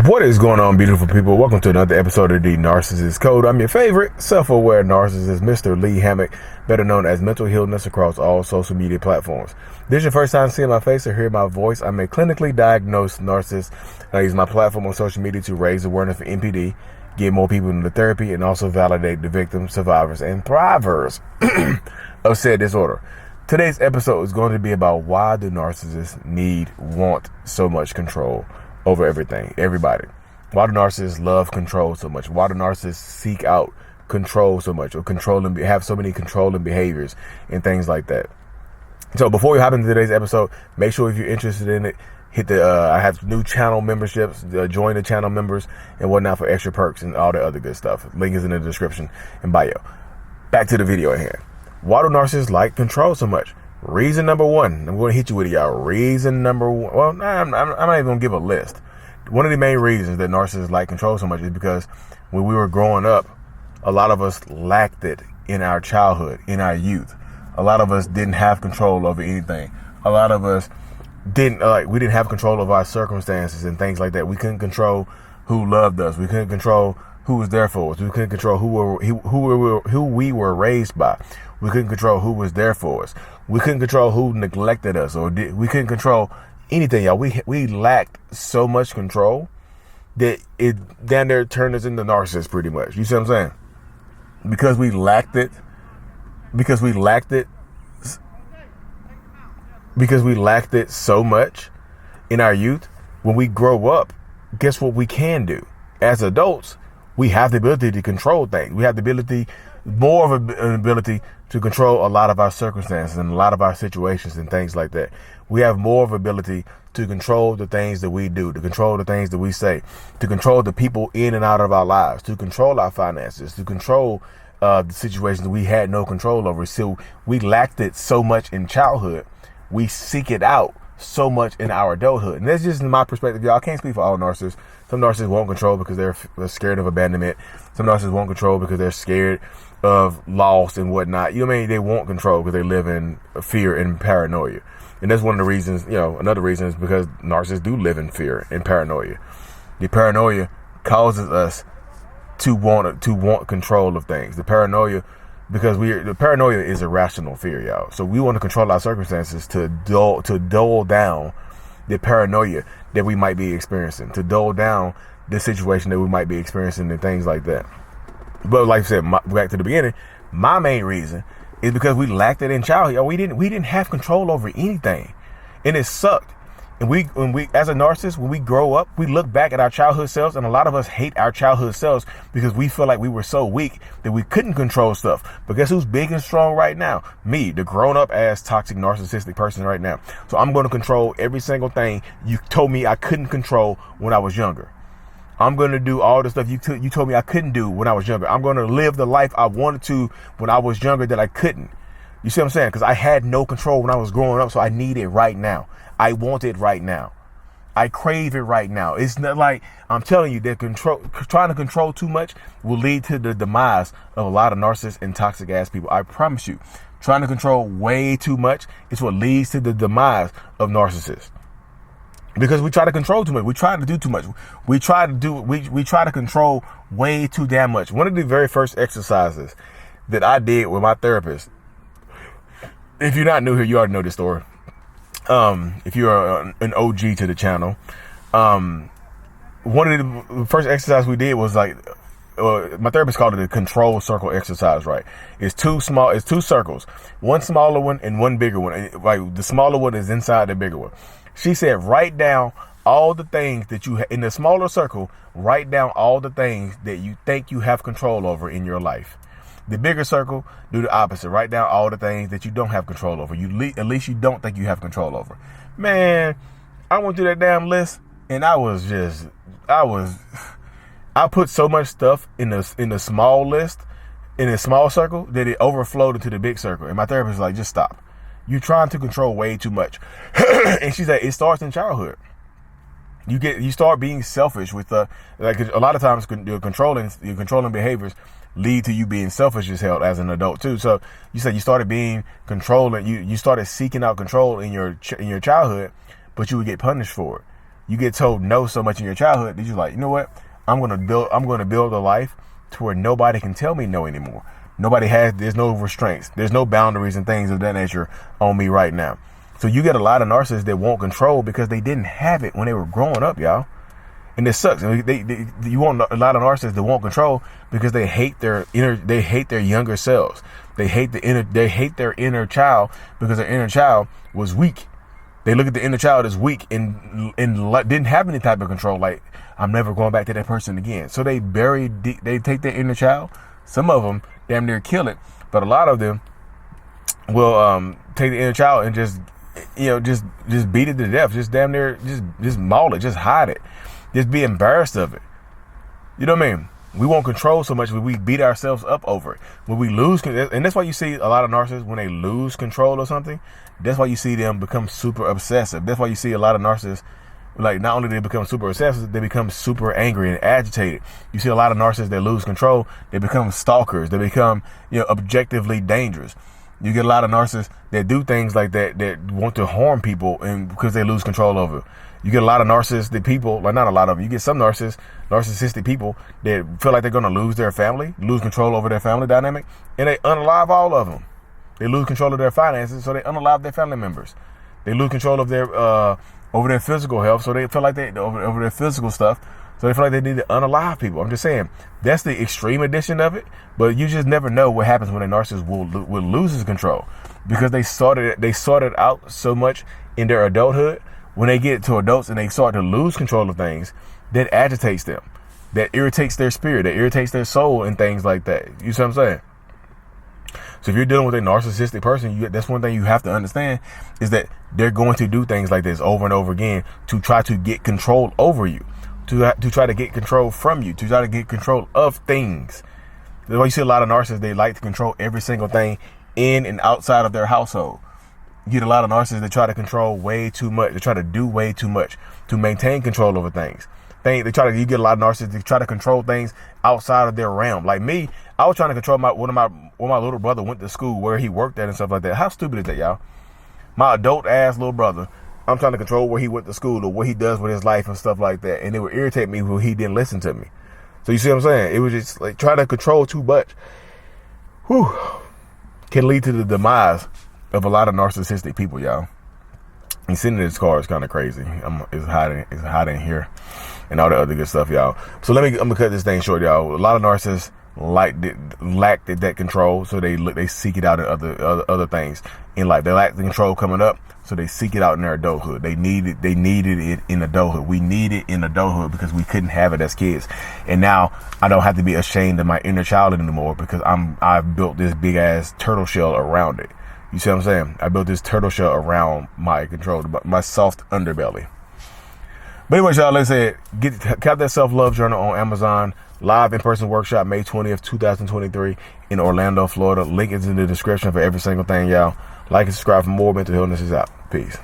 What is going on, beautiful people? Welcome to another episode of the Narcissists Code. I'm your favorite self-aware narcissist, Mr. Lee Hammock, better known as Mental Healness across all social media platforms. This is your first time seeing my face or hearing my voice. I'm a clinically diagnosed narcissist. I use my platform on social media to raise awareness for NPD, get more people into therapy, and also validate the victims, survivors, and thrivers of said disorder. Today's episode is going to be about why do narcissists want so much control over everything, everybody. Why do narcissists love control so much? Why do narcissists seek out control so much, or have so many controlling behaviors and things like that? So before we hop into today's episode, make sure if you're interested in it, hit the I have new channel memberships, join the channel members and whatnot for extra perks and all the other good stuff. Link is in the description and bio. Back to the video at hand. Why do narcissists like control so much? Reason number one, I'm going to hit you with it, y'all. Reason number one, well, I'm not even going to give a list. One of the main reasons that narcissists like control so much is because when we were growing up, a lot of us lacked it in our childhood, in our youth. A lot of us didn't have control over anything. A lot of us we didn't have control of our circumstances and things like that. We couldn't control who loved us. We couldn't control who was there for us. We couldn't control who we were raised by. We couldn't control who was there for us. We couldn't control who neglected us, we couldn't control anything, y'all. We lacked so much control that it down there turned us into narcissists pretty much. You see what I'm saying? Because we lacked it so much in our youth. When we grow up, guess what we can do? As adults, we have the ability to control things. We have the ability, more of an ability to control a lot of our circumstances and a lot of our situations and things like that. We have more of ability to control the things that we do, to control the things that we say, to control the people in and out of our lives, to control our finances, to control the situations we had no control over. So we lacked it so much in childhood. We seek it out so much in our adulthood. And that's just my perspective, y'all. I can't speak for all narcissists. Some narcissists won't control because they're scared of abandonment. Some narcissists won't control because they're scared of loss and whatnot. You know what I mean? They won't control because they live in fear and paranoia. And that's one of the reasons, another reason is because narcissists do live in fear and paranoia. The paranoia causes us to want control of things. The paranoia is irrational fear, y'all. So we want to control our circumstances to dull down the paranoia that we might be experiencing, to dull down the situation that we might be experiencing and things like that. But like I said, back to the beginning, my main reason is because we lacked it in childhood. We didn't have control over anything, and it sucked. And when we as a narcissist, when we grow up, we look back at our childhood selves, and a lot of us hate our childhood selves because we feel like we were so weak that we couldn't control stuff. But guess who's big and strong right now? Me, the grown-up ass toxic narcissistic person right now. So I'm going to control every single thing you told me I couldn't control when I was younger. I'm going to do all the stuff you told me I couldn't do when I was younger. I'm going to live the life I wanted to when I was younger that I couldn't. You see what I'm saying? Because I had no control when I was growing up, so I need it right now. I want it right now. I crave it right now. It's not like, I'm telling you, that trying to control too much will lead to the demise of a lot of narcissists and toxic ass people. I promise you. Trying to control way too much is what leads to the demise of narcissists. Because we try to control too much. We try to do too much. We try to control way too damn much. One of the very first exercises that I did with my therapist, if you're not new here, you already know this story. If you're an OG to the channel, one of the first exercises we did was like, my therapist called it a control circle exercise, right? It's two circles, one smaller one and one bigger one. Like the smaller one is inside the bigger one. She said, write down all the things that in the smaller circle, write down all the things that you think you have control over in your life. The bigger circle, do the opposite. Write down all the things that you don't have control over. At least you don't think you have control over. Man, I went through that damn list and I put so much stuff in the small list, in the small circle, that it overflowed into the big circle. And my therapist was like, just stop. You're trying to control way too much. And she's like, it starts in childhood. You start being selfish with like a lot of times your controlling behaviors lead to you being selfish as hell as an adult too. So you said you started being controlling. You started seeking out control in your childhood, but you would get punished for it. you get told no so much in your childhood that you're like, you know what? I'm gonna build a life to where nobody can tell me no anymore. There's no restraints. There's no boundaries and things of that nature on me right now. So you get a lot of narcissists that want control because they didn't have it when they were growing up, y'all. And it sucks. You want a lot of narcissists that want control because they hate their younger selves. They hate their inner child because their inner child was weak. They look at the inner child as weak and didn't have any type of control. Like, I'm never going back to that person again. So they take their inner child. Some of them damn near kill it, but a lot of them will take the inner child and just beat it to death. Just damn near just maul it, just hide it, just be embarrassed of it. You know what I mean? We want control so much that we beat ourselves up over it. When we lose, and that's why you see a lot of narcissists, when they lose control or something, that's why you see them become super obsessive. That's why you see a lot of narcissists, like, not only do they become super obsessive, they become super angry and agitated. You see a lot of narcissists that lose control, they become stalkers. They become, objectively dangerous. You get a lot of narcissists that do things like that want to harm people, and because they lose control over it. You get a lot of narcissistic people, like, not a lot of them. You get some narcissistic people that feel like they're going to lose their family, lose control over their family dynamic, and they unalive all of them. They lose control of their finances, so they unalive their family members. They lose control of their over their physical health, so they feel like over their physical stuff, so they feel like they need to unalive people. I'm just saying, that's the extreme edition of it, but you just never know what happens when a narcissist will lose his control, because they sorted out so much in their adulthood. When they get to adults and they start to lose control of things, that agitates them, that irritates their spirit, that irritates their soul, and things like that. You see what I'm saying? So if you're dealing with a narcissistic person, that's one thing you have to understand, is that they're going to do things like this over and over again to try to get control over you, to try to get control from you, to try to get control of things. That's why you see a lot of narcissists, they like to control every single thing in and outside of their household. You get a lot of narcissists that try to control way too much. They try to do way too much to maintain control over things. You get a lot of narcissists that try to control things outside of their realm. Like me, I was trying to control where my little brother went to school, where he worked at and stuff like that. How stupid is that, y'all? My adult ass little brother, I'm trying to control where he went to school or what he does with his life and stuff like that. And it would irritate me when he didn't listen to me. So you see what I'm saying? It was just like trying to control too much. Can lead to the demise of a lot of narcissistic people, y'all. And sitting in this car is kind of crazy. It's hot in here, and all the other good stuff, y'all. So I'm gonna cut this thing short, y'all. A lot of narcissists lack that control, so they seek it out in other things in life. They lack the control coming up, so they seek it out in their adulthood. They needed it in adulthood. We need it in adulthood because we couldn't have it as kids. And now I don't have to be ashamed of my inner child anymore because I've built this big ass turtle shell around it. You see what I'm saying? I built this turtle shell around my control, my soft underbelly. But anyways, y'all, let's say cap that self-love journal on Amazon. Live in-person workshop May 20th, 2023 in Orlando, Florida. Link is in the description for every single thing, y'all. Like and subscribe for more mental illnesses out. Peace.